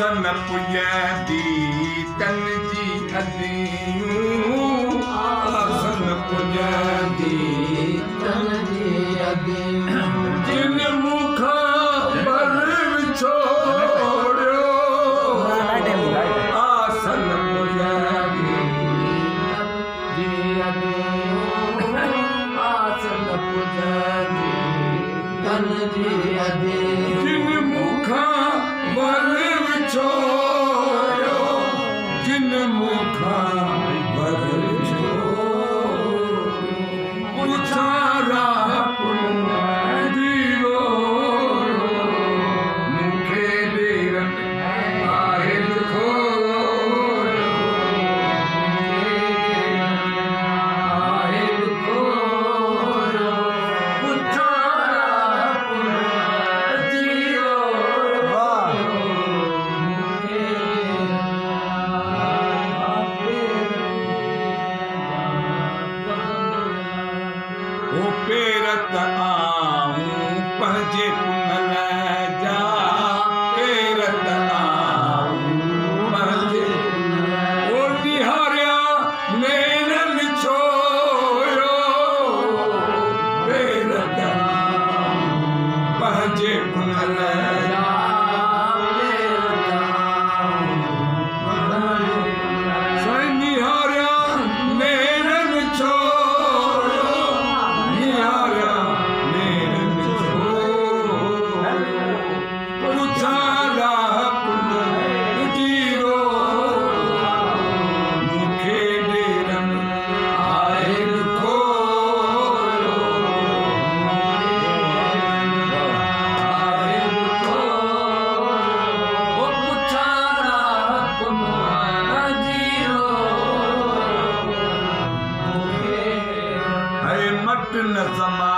आसन पुॼंदी तन जी अदियूं आसन पुॼंदी तन जी अदियूं जिन मूंखां बर विछोड़ियो आसन पुॼंदी तन जी अदियूं आसन पुॼंदी तन जी अदियूं जिन मूंखां बर विछोड़ियो जिन मूंखां बर विछोड़ियो पुछारा पुॼंदीरो मूंखे ॾेरनि आहे पेरत आऊं पंहिंजे पुनल जा पेरत आऊं पंहिंजे ओ निहारिया नेरनि छोयो पेरत आऊं पंहिंजे पुनल जा निहारिया नेरनि छोयो मट न समा